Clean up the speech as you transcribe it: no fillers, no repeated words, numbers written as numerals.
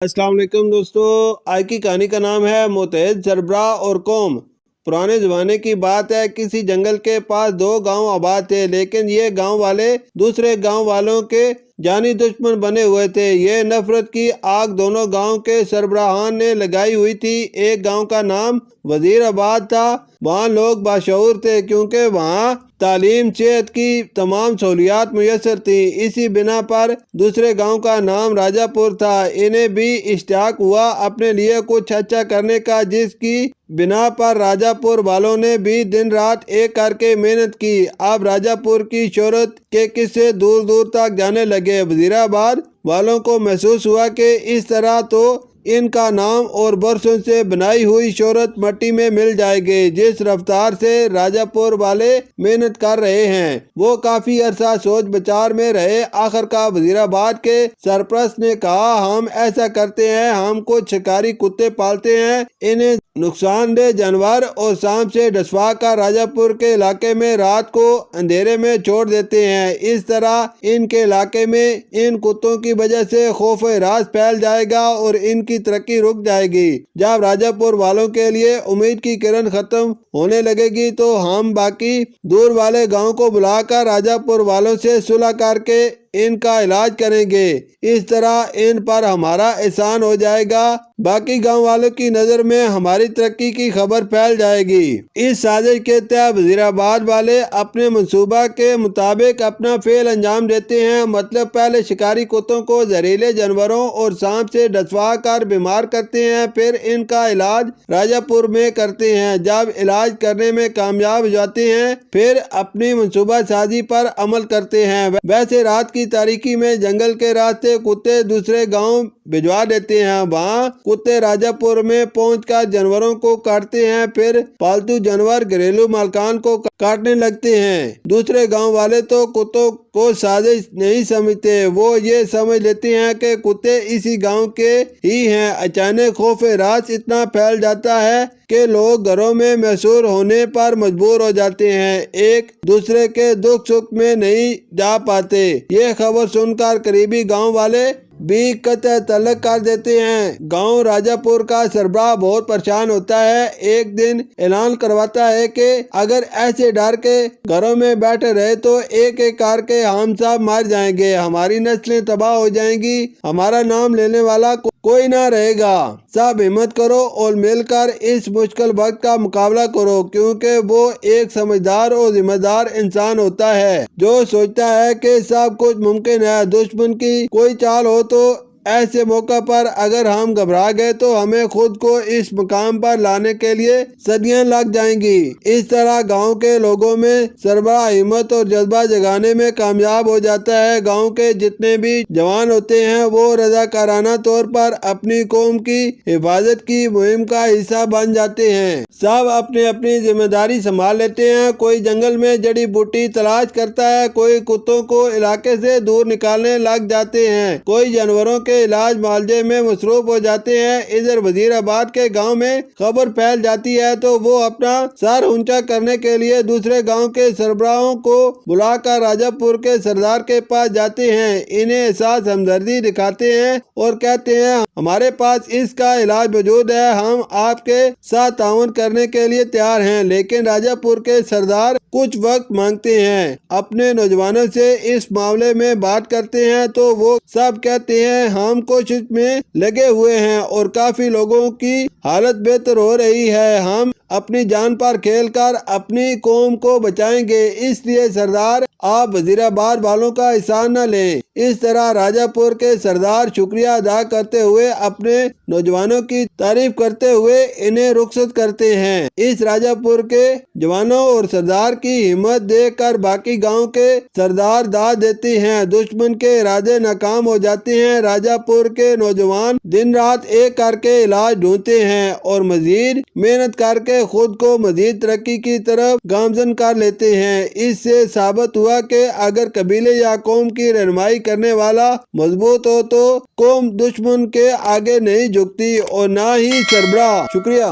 السلام علیکم دوستو، آج کی کہانی کا نام ہے متحد سربراہ اور قوم۔ پرانے زمانے کی بات ہے، کسی جنگل کے پاس دو گاؤں آباد تھے، لیکن یہ گاؤں والے دوسرے گاؤں والوں کے جانی دشمن بنے ہوئے تھے۔ یہ نفرت کی آگ دونوں گاؤں کے سربراہان نے لگائی ہوئی تھی۔ ایک گاؤں کا نام وزیر آباد تھا۔ وہاں لوگ باشعور تھے کیونکہ وہاں تعلیم، صحت کی تمام سہولیات میسر تھیں۔ اسی بنا پر دوسرے گاؤں کا نام راجہ پور تھا۔ انہیں بھی اشتیاق ہوا اپنے لیے کچھ اچھا کرنے کا، جس کی بنا پر راجہ پور والوں نے بھی دن رات ایک کر کے محنت کی۔ اب راجہ پور کی شہرت کے قصے دور دور تک جانے لگے۔ وزیر آباد والوں کو محسوس ہوا کہ اس طرح تو ان کا نام اور برسوں سے بنائی ہوئی شہرت مٹی میں مل جائے گی۔ جس رفتار سے راجہ پور والے محنت کر رہے ہیں، وہ کافی عرصہ سوچ بچار میں رہے۔ آخرکار وزیر آباد کے سرپرست نے کہا، ہم ایسا کرتے ہیں، ہم کچھ شکاری کتے پالتے ہیں، انہیں نقصان دہ جانور اور سانپ سے ڈسوا کر راجہ پور کے علاقے میں رات کو اندھیرے میں چھوڑ دیتے ہیں۔ اس طرح ان کے علاقے میں ان کتوں کی وجہ سے خوف و ہراس پھیل جائے گا اور ان کی ترقی رک جائے گی۔ جب راجہ پور والوں کے لیے امید کی کرن ختم ہونے لگے گی تو ہم باقی دور والے گاؤں کو بلا کر راجہ پور والوں سے صلح کر کے ان کا علاج کریں گے۔ اس طرح ان پر ہمارا احسان ہو جائے گا، باقی گاؤں والوں کی نظر میں ہماری ترقی کی خبر پھیل جائے گی۔ اس سازش کے تحت وزیر آباد والے اپنے منصوبہ کے مطابق اپنا فعل انجام دیتے ہیں۔ مطلب پہلے شکاری کتوں کو زہریلے جانوروں اور سانپ سے ڈسوا کر بیمار کرتے ہیں، پھر ان کا علاج راجہ پور میں کرتے ہیں۔ جب علاج کرنے میں کامیاب ہو جاتے ہیں، پھر اپنی منصوبہ سازی پر عمل کرتے ہیں۔ ویسے رات کی تاریکی میں جنگل کے راستے کتے دوسرے گاؤں بھجوا دیتے ہیں۔ وہاں کتے راجہ پور میں پہنچ کر جانوروں کو کاٹتے ہیں، پھر پالتو جانور گھریلو مالکان کو کاٹنے لگتے ہیں۔ دوسرے گاؤں والے تو کتوں کو سازش نہیں سمجھتے، وہ یہ سمجھ لیتے ہیں کہ کتے اسی گاؤں کے ہی ہیں۔ اچانک خوف ہراس اتنا پھیل جاتا ہے کہ لوگ گھروں میں محصور ہونے پر مجبور ہو جاتے ہیں، ایک دوسرے کے دکھ سکھ میں نہیں جا پاتے۔ یہ خبر سن کر قریبی گاؤں والے بھی قطع تعلق کر دیتے ہیں۔ گاؤں راجہ پور کا سربراہ بہت پریشان ہوتا ہے۔ ایک دن اعلان کرواتا ہے کہ اگر ایسے ڈر کے گھروں میں بیٹھے رہے تو ایک ایک کر کے ہم سب مر جائیں گے، ہماری نسلیں تباہ ہو جائیں گی، ہمارا نام لینے والا کوئی نہ رہے گا۔ سب ہمت کرو اور مل کر اس مشکل وقت کا مقابلہ کرو، کیونکہ وہ ایک سمجھدار اور ذمہ دار انسان ہوتا ہے جو سوچتا ہے کہ سب کچھ ممکن ہے۔ دشمن کی کوئی چال ہو تو ایسے موقع پر اگر ہم گھبرا گئے تو ہمیں خود کو اس مقام پر لانے کے لیے صدیاں لگ جائیں گی۔ اس طرح گاؤں کے لوگوں میں سربراہ ہمت اور جذبہ جگانے میں کامیاب ہو جاتا ہے۔ گاؤں کے جتنے بھی جوان ہوتے ہیں وہ رضاکارانہ طور پر اپنی قوم کی حفاظت کی مہم کا حصہ بن جاتے ہیں۔ سب اپنی اپنی ذمہ داری سنبھال لیتے ہیں۔ کوئی جنگل میں جڑی بوٹی تلاش کرتا ہے، کوئی کتوں کو علاقے سے دور نکالنے لگ جاتے ہیں، کوئی جانوروں کے علاج معالجے میں مصروف ہو جاتے ہیں۔ ادھر وزیر آباد کے گاؤں میں خبر پھیل جاتی ہے تو وہ اپنا سر اونچا کرنے کے لیے دوسرے گاؤں کے سربراہوں کو بلا کر راجہ پور کے سردار کے پاس جاتے ہیں، انہیں احساس ہمدردی دکھاتے ہیں اور کہتے ہیں، ہمارے پاس اس کا علاج موجود ہے، ہم آپ کے ساتھ تعاون کرنے کے لیے تیار ہیں۔ لیکن راجہ پور کے سردار کچھ وقت مانگتے ہیں، اپنے نوجوانوں سے اس معاملے میں بات کرتے ہیں تو وہ سب کہتے ہیں، ہم کوشش میں لگے ہوئے ہیں اور کافی لوگوں کی حالت بہتر ہو رہی ہے، ہم اپنی جان پر کھیل کر اپنی قوم کو بچائیں گے، اس لیے سردار آپ وزیر آباد والوں کا احسان نہ لیں۔ اس طرح راجہ پور کے سردار شکریہ ادا کرتے ہوئے اپنے نوجوانوں کی تعریف کرتے ہوئے انہیں رخصت کرتے ہیں۔ اس راجہ پور کے جوانوں اور سردار کی ہمت دیکھ کر باقی گاؤں کے سردار داد دیتے ہیں، دشمن کے ارادے ناکام ہو جاتے ہیں۔ راجہ پور کے نوجوان دن رات ایک کر کے علاج ڈھونڈتے ہیں اور مزید محنت کر کے خود کو مزید ترقی کی طرف گامزن کر لیتے ہیں۔ اس سے ثابت ہوا کہ اگر قبیلے یا قوم کی رہنمائی کرنے والا مضبوط ہو تو قوم دشمن کے آگے نہیں جھکتی اور نہ ہی سربراہ۔ شکریہ۔